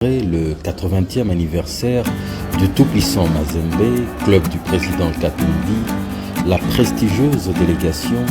Le 80e anniversaire du tout-puissant Mazembe, club du président Katumbi, la prestigieuse délégation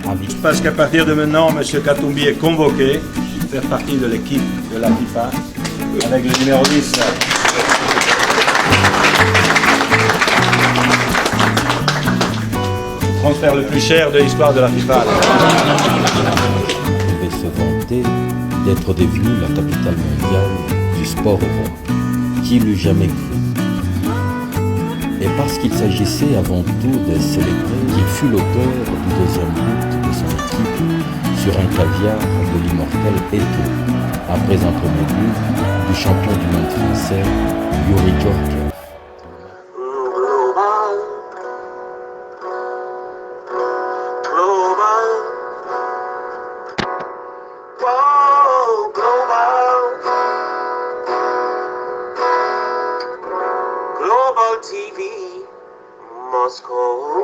invite. Parce qu'à partir de maintenant, M. Katumbi est convoqué pour faire partie de l'équipe de la FIFA avec le numéro 10. Le transfert le plus cher de l'histoire de la FIFA. Il devait se vanter d'être devenu la capitale mondiale du sport au roi. Qui l'eût jamais cru? Et parce qu'il s'agissait avant tout de célébrer qu'il fut l'auteur du deuxième but de son équipe sur un caviar de l'immortel Eto'o, après un premier but du champion du monde français, Youri Djorkaeff. TV, Moscow.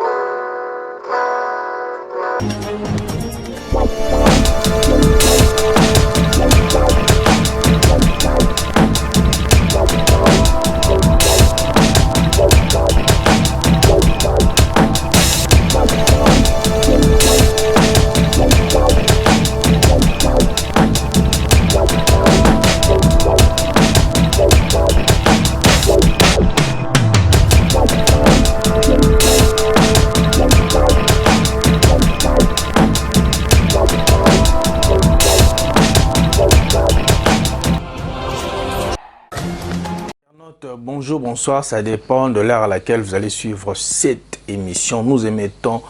Bonjour, bonsoir, ça dépend de l'heure à laquelle vous allez suivre cette émission. Nous émettons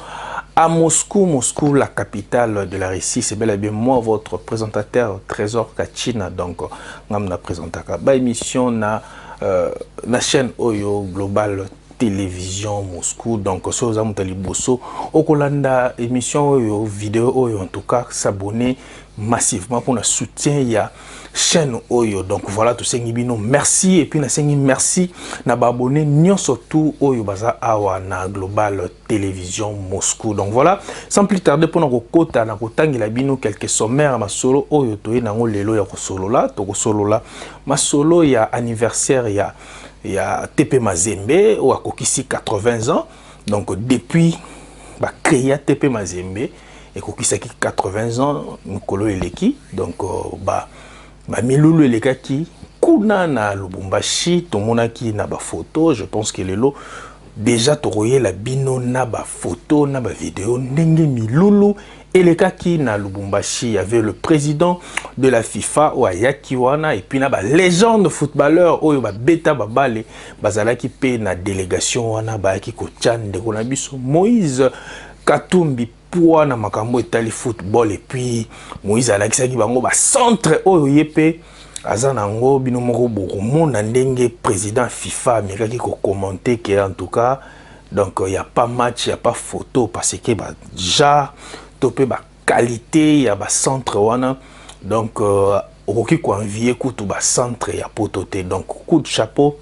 à Moscou, la capitale de la Russie. C'est bel et bien moi, votre présentateur Trésor Kachina. Donc, je présente la émission na chaîne Oyo Global Télévision Moscou. Donc, si vous avez liboso, okolanda émission Oyo, vidéo Oyo, en tout cas, s'abonner massivement pour le soutien. Il y a chaîne Oyo. Donc voilà tout ce bino merci et puis na sengi merci na abonné nyon surtout Oyo baza awa na Global Télévision Moscou. Donc voilà, sans plus tarder pour nous kota na kotangela bino quelques sommaires ma solo Oyo toye nango lelo ya ko solo la ma solo ya anniversaire ya TP Mazembe ou akokisi 80 ans. Donc depuis ba créer TP Mazembe et kokisaki 80 ans mukolo eleki. Donc milulu elekaki kuna na Lubumbashi tomonaki na ba photo. Je pense que lelo déjà toroye la bino na ba photo na ba vidéo ndenge milulu elekaki na Lubumbashi. Il y avait le président de la FIFA Oyaki wana et puis na ba légende footballeur oyo ba beta ba bale bazalaki pe na délégation wana ba ki ko tchande ko na biso Moïse Katumbi pour na makambo etali football. Et puis Moïse alakisaki bango ba centre oyo yepe azanango bino moko bokomo na ndenge président FIFA amekaki ko commenter que en tout cas donc il y a pas match, il y a pas photo parce que ba ja topé ba qualité ya ba centre wana. Donc okoki ko envier kutu ba centre ya pototé. Donc coup de chapeau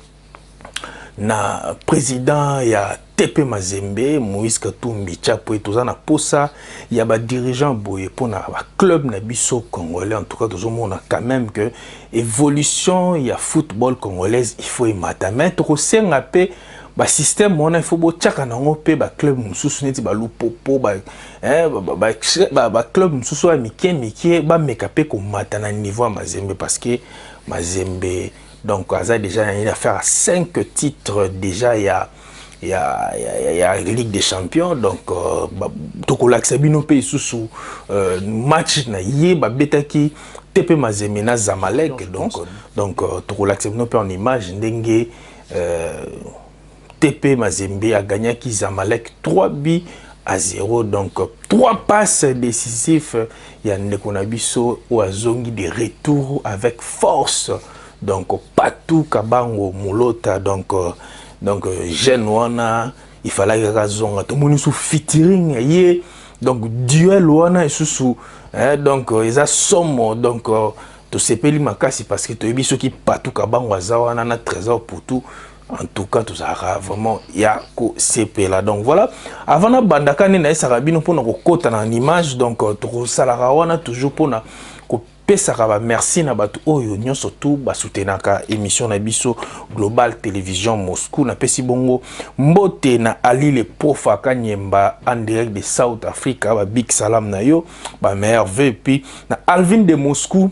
na président ya TP Mazembe Moïse Katumbi chapeau et tout ça na posa ya ba dirigeant boye pour na ba club na biso congolais. En tout cas tout monde quand même que évolution ya football congolaise il faut y matamettre au senga pe ba système on il faut bo tchaka nango pe ba club mususu neti ba lupopo ba club mususu a mike ba mekape ko matana niveau Mazembe parce que Mazembe donc ça déjà il a fait 5 titres déjà il y a Ligue des Champions. Donc tokolak sabino pe sous match na ye ba betaki TP Mazembe na Zamalek. Donc tokolak sabino pe en image ndenge TP Mazembe a gagné qui Zamalek 3-0. Donc 3 passes décisives. Il y a Nekonabiso ou Azongi de retour avec force. Donc Patou Kabango Mulota. Donc jeune wana il fallait que razonga tout monde sous featuring yé. Donc duel wana et sous donc ils a somme. Donc to sepeli makasi parce que to yebi ceux qui Patou Kabango azawana na trésor pour tout. En tout cas, tout ça vraiment yako CP là. Donc voilà. Avant na bandaka ne na sarabino pour na kota na image. Donc tout ça la rawana toujours pour na pesaka ba merci na batu oyo nyonso tu ba soutenaka émission na biso Global Télévision Moscou na pesi bongo mbote na Ali le Profa Kanyemba en direct de South Africa ba big salam na yo ba merveille puis na Alvin de Moscou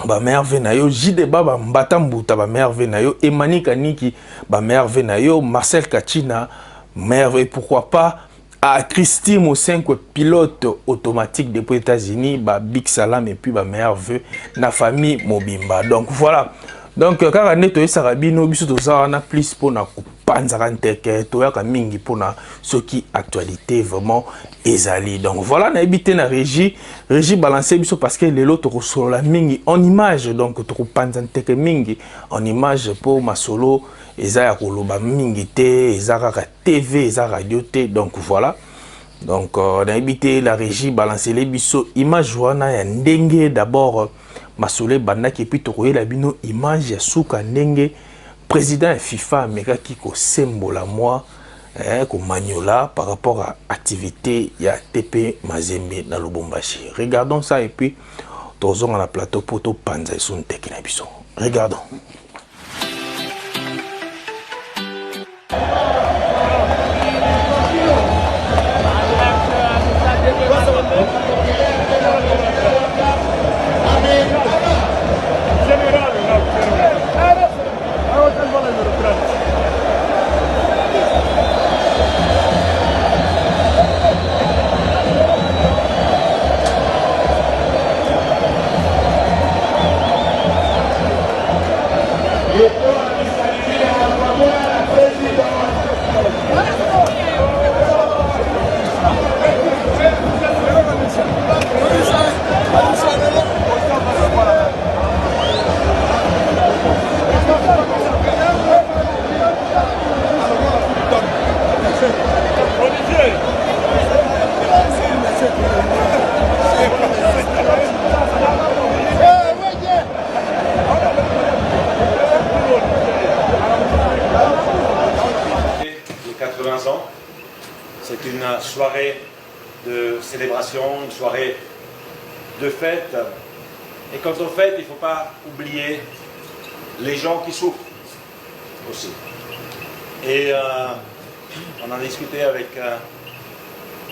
ba merveille na yo Jide Baba Mbatambuta ba merveille na yo Emani Kaniki ba merveille na yo Marcel Kachina merveille pourquoi pas à Christine au 5 pilote automatique depuis les États-Unis ba big salam et puis ba merveille na famille Mobimba donc voilà donc quand on est au Sarabino biso to ça on a plus pour na panzara nteke to ya ka mingi pour na ce qui actualité vraiment ezali donc voilà na habité na régie balancer biso parce que les autres sur la mingi en image donc to panzara nteke mingi en image pour ma solo eza ya koloba mingi te eza ka TV eza radio te donc voilà donc na habité la régie balancer les biso image wana ya ndenge d'abord masole bandaki puis tokoyela bino image ya suka ndenge président FIFA amekaki ko sembola moi ko maniola par rapport à activité ya TP Mazembe na Lubumbashi. Regardons ça et puis tozonga na plateau poto panza son teki na biso. Regardons. C'est une soirée de célébration, une soirée de fête. Et quand on fête, il ne faut pas oublier les gens qui souffrent aussi. Et on en a discuté avec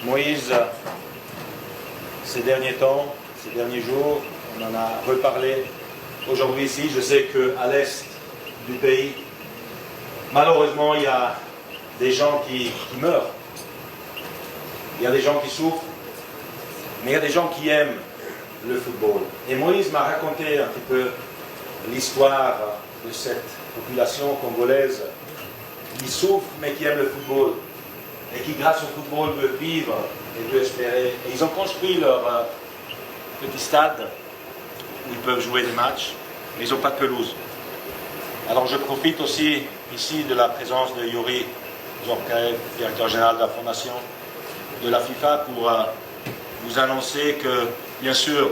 Moïse ces derniers temps, ces derniers jours. On en a reparlé aujourd'hui ici. Je sais qu'à l'est du pays, malheureusement, il y a des gens qui meurent. Il y a des gens qui souffrent, mais il y a des gens qui aiment le football. Et Moïse m'a raconté un petit peu l'histoire de cette population congolaise qui souffre, mais qui aime le football. Et qui, grâce au football, veut vivre et veut espérer. Et ils ont construit leur petit stade où ils peuvent jouer des matchs, mais ils n'ont pas de pelouse. Alors je profite aussi ici de la présence de Yuri Zorkaev, directeur général de la Fondation de la FIFA, pour vous annoncer que, bien sûr,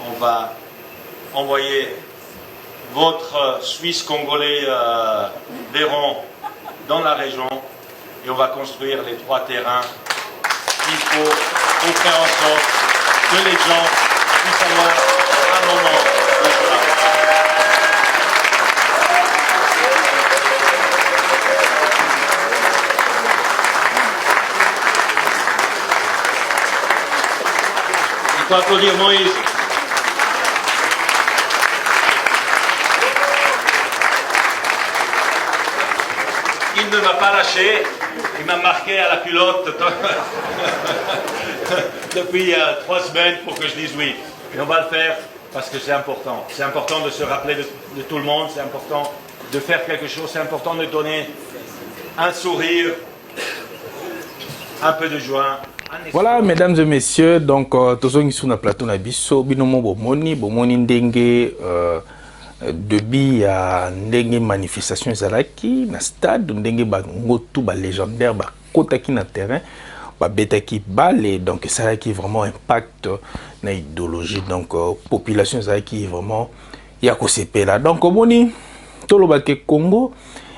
on va envoyer votre Suisse congolais Véron dans la région et on va construire les 3 terrains qu'il faut pour faire en sorte que les gens puissent avoir un moment de joie. Il faut applaudir Moïse. Il ne m'a pas lâché, il m'a marqué à la culotte depuis 3 semaines pour que je dise oui. Et on va le faire parce que c'est important. C'est important de se rappeler de tout le monde, c'est important de faire quelque chose, c'est important de donner un sourire, un peu de joie. Voilà, mesdames et messieurs, donc tous sur le plateau na biso binomo bomoni ndenge depuis ya ndenge manifestation ezalaki na stade ndenge bangotu ba légendaire ba kotaki na terrain ba betaki balé donc ça qui vraiment impact na idéologie donc population ezalaki vraiment ya ko sepela donc omoni toloba ke Congo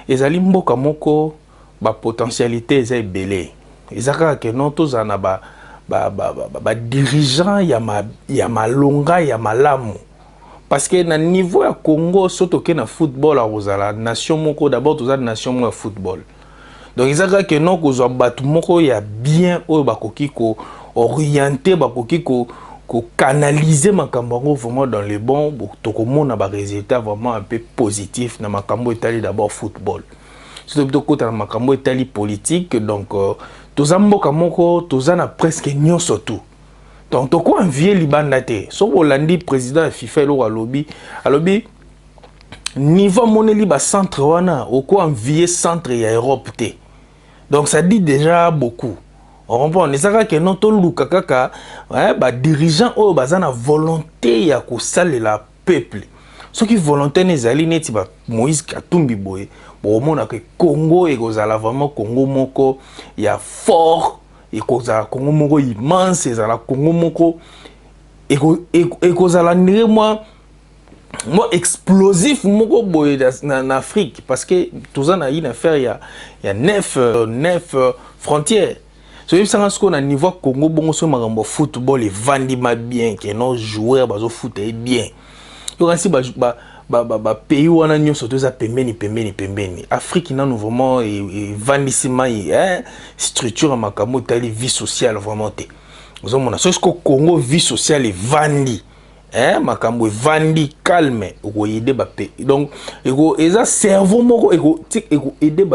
ezali mboka moko ba potentialité eza ebele ezaka ke non tozana ba dirigeant ya malonga ya malamu. Parce que na niveau ya Congo surtout que na football à la nation moko d'abord tous la nation mo football. Donc ils ont que non ko batu moko ya bien o bakoki ko orienter bakoki ko canaliser makambo vraiment dans les bons pour to komona ba résultat vraiment un peu positif na makambo etali d'abord football. Surtout to kota na makambo etali politique donc tozamboka moko tozana presque nyonso tout. Donc to ko envier libanda te. So Hollandi président FIFA lo alobi niveau moneli ba centre wana o ko envier centre ya Europe te. Donc ça dit déjà beaucoup. On comprend les ça que non to luka kaka ba dirigeant o bazana volonté ya ko salela peuple. Ce qui volonté nezali neti ba Moïse Katumbi boye bo mona que Congo et kozala vraiment Congo moko ya fort et kozala Congo moko immense ezala Congo moko et kozala ndire moi explosif moko boye en Afrique parce que tout ça na une affaire il y a 9 frontières. So yeb sanga sko na niveau Congo bongo so makambo football et vandi ma bien que nos joueurs bazo foot bien. Yo kansi ba pays wana nyonso to za pembeni Afrique na nous vraiment et vandissima structure makambo tali vie sociale vraiment te. Ozo mona so sko Congo vie sociale et vandi makambo vandi calme oko aider ba pays. Donc eko eza cerveau moko eko aider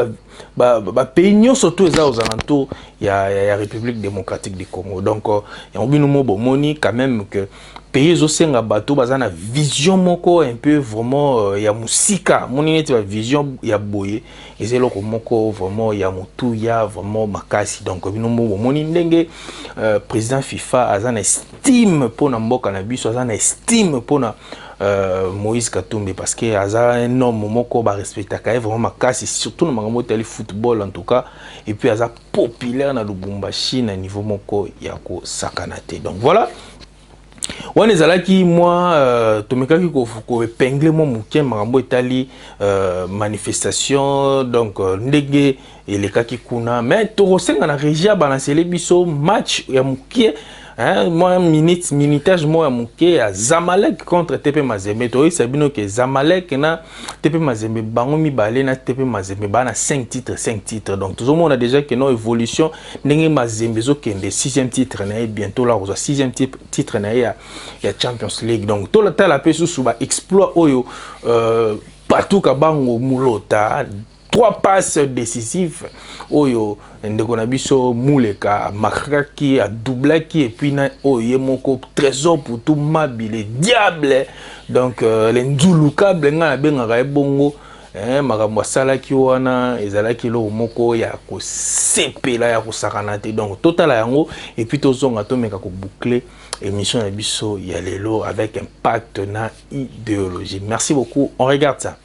ba pays nyonso to eza aux alentours ya République démocratique du Congo. Donc ya obinu mo bomoni quand même que pays zo senga bato bazana vision moko un peu vraiment ya musika moni neti ba vision ya boye ezelo ko moko vraiment ya mutu ya vraiment makasi. Donc obinu mo bomoni ndenge président FIFA azana estime pona mboka na biso azana estime pona Moïse Katumbi parce que aza un homme moko ba respecta ka vraiment makasi surtout na makambo tali football en tout cas et puis aza populaire na Lubumbashi na niveau moko ya ko sakanate. Donc voilà wana ezalaki moi tomekaki ko épingler mo muke makambo etali manifestation donc ndenge elekaki kuna mais to senga na régia balancele biso match ya muke moi minutage moi muke ya Zamalek contre TP Mazembe to sabino que Zamalek na TP Mazembe bango mibale na TP Mazembe bana 5 titres donc tout le monde a déjà que non évolution ndenge Mazembe zo kende 6e titre na bientôt là on 6e titre na ya Champions League donc to la tala pesu suba exploit oyo partout ka bango mulota 3 passes décisives oyo ndeko na biso muleka makaki a doublaki et puis na oyo moko trésor pour tout mabile diable donc les nzulukable nga benga bongo makambo salaki wana ezalaki lo moko ya ko sepela ya ko sakanate donc total yango et puis tozonga to meka ko boucler émission ya biso ya lelo avec impact na idéologie. Merci beaucoup, on regarde ça.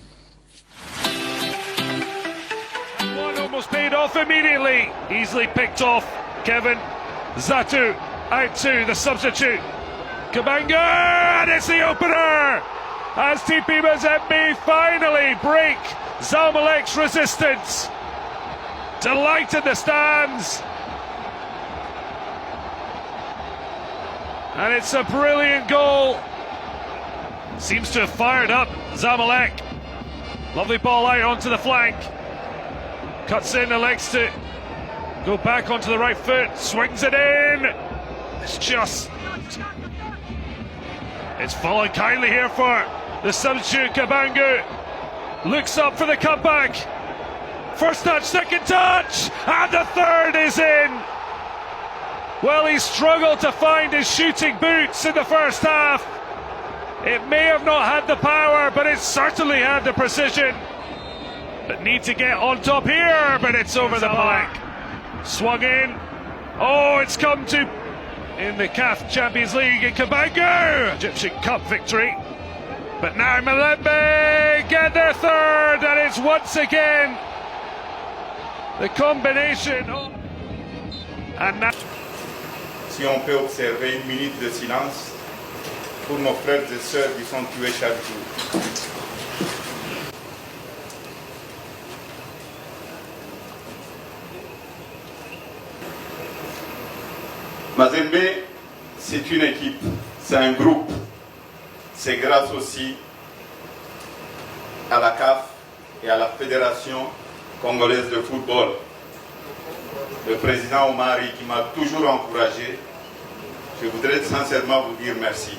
Paid off immediately, easily picked off. Kevin Zatu out to the substitute. Kabanga, and it's the opener as TP Mazembe finally break Zamalek's resistance. Delight in the stands, and it's a brilliant goal. Seems to have fired up Zamalek. Lovely ball out onto the flank. Cuts in, elects to go back onto the right foot, swings it in. It's fallen kindly here for the substitute Kabangu. Looks up for the cutback. First touch, second touch, and the third is in. Well, he struggled to find his shooting boots in the first half. It may have not had the power, but it certainly had the precision. But need to get on top here, but it's over the back. Swung in. Oh, it's come to in the CAF Champions League in Kabangu. Egyptian Cup victory. But now Malembe get their third, and it's once again the combination. And now, si on peut observer une minute de silence pour nos frères et sœurs qui sont tués chaque jour. Mazembe, c'est une équipe, c'est un groupe. C'est grâce aussi à la CAF et à la Fédération congolaise de football. Le président Omari qui m'a toujours encouragé. Je voudrais sincèrement vous dire merci.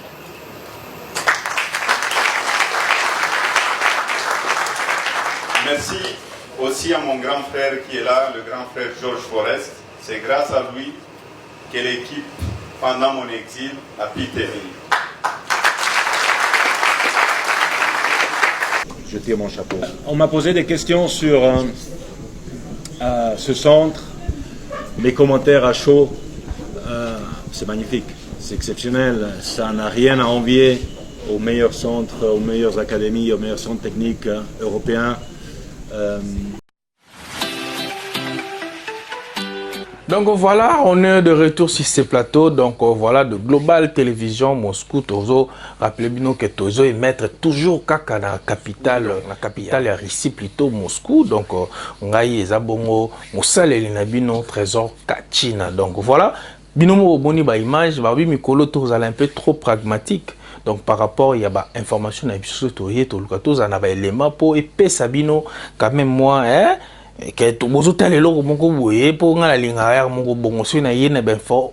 Merci aussi à mon grand frère qui est là, le grand frère Georges Forest. C'est grâce à lui que l'équipe, pendant mon exil, a pu tenir. Je tire mon chapeau. On m'a posé des questions sur ce centre. Les commentaires à chaud, c'est magnifique, c'est exceptionnel. Ça n'a rien à envier aux meilleurs centres, aux meilleures académies, aux meilleurs centres techniques européens. Donc voilà, on est de retour sur ce plateau. Donc voilà, de Global Télévision Moscou. Tozo, rappelez-nous que Tozo est maître toujours kaka na capitale ya Russie plutôt Moscou. Donc ngai ezabongo mosale linabino trésor Kachina. Donc voilà, binomo boni ba image, ba bi mikolo toza un peu trop pragmatique. Donc par rapport il y a ba information na biso toye to lukatoza na ba élément pour épais sabino quand même moi hein. Que tout le monde est là pour nga la ligne arrière mon bon aussi na yé na info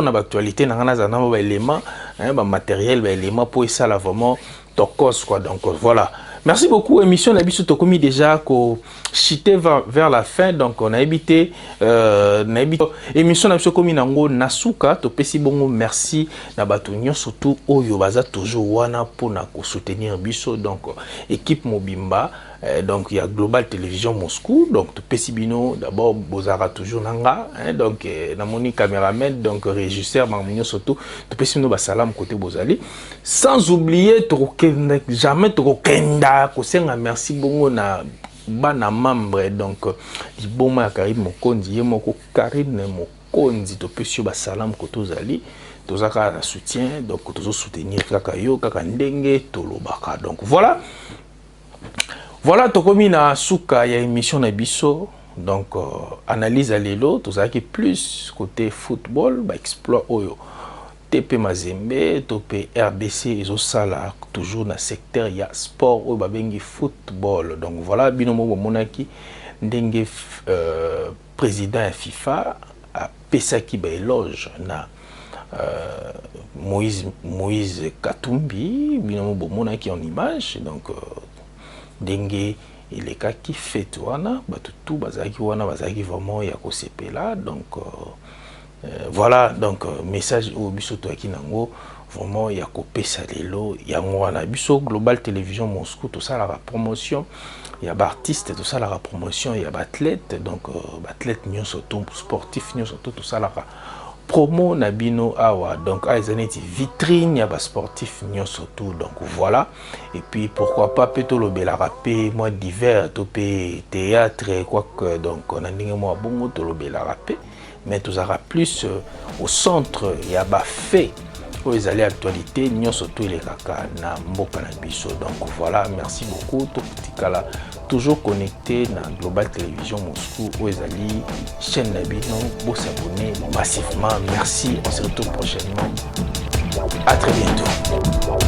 na actualité na ngana zana ba élément hein ba matériel ba élément pour ça là vraiment tokos quoi. Donc voilà, merci beaucoup. Émission na biso to komi déjà ko chité vers la fin. Donc on a évité émission na biso komi nango nasuka to pesi bongo merci na batunyo surtout oyo baza toujours wana pour na ko soutenir biso. Donc équipe Mobimba. Donc il y a Global Télévision Moscou, donc Pessibino d'abord Bozara toujours nanga, hein, donc namoni caméraman, donc régisseur Marmigno surtout Pessibino basalam côté Bozali, sans oublier jamais Tokenda kosenga merci bongo na bana membre donc Iboma Karim Mokonzi yemoko Karine Mokonzi Topesio basalam côté Bozali. Tozaka soutien donc tozo soutenir kaka yo kaka ndenge tolobaka. Donc voilà. Voilà, tokomi na suka ya émission na biso. Donc analyse à l'élo, tout ça qui plus côté football, bah exploit oyo. TP Mazembe, TP RDC ezo sala toujours na secteur ya sport oyo ba bengi football. Donc voilà, binomo monaki ndenge président ya FIFA a pesaki ba éloge na Moïse Katumbi, binomo monaki en image. Donc Dengue et les cas qui fait wana tout bazaki wana bazaki vraiment ya ko sepela. Donc voilà, donc message au biso to akinango vraiment ya ko pesa lelo ya wana biso Global Télévision Moscou tout ça la promotion il y a artiste tout ça la promotion il y a athlète donc athlète nyo surtout sportif nyo surtout tout ça la promo nabino awa donc aizaneti vitrine ya ba sportif nyo surtout. Donc voilà, et puis pourquoi pas peut le bela rapé moi divers topé théâtre quoi que donc on a ndenge moi bongo to le bela rapé mais tout ça plus au centre ya ba fait pour les allées actualité nyo surtout les kaka na mboka na biso. Donc voilà, merci beaucoup to tikala toujours connecté na Global Télévision Moscou où les alliés chaîne nabino pour s'abonner massivement. Merci, on se retrouve prochainement. À très bientôt.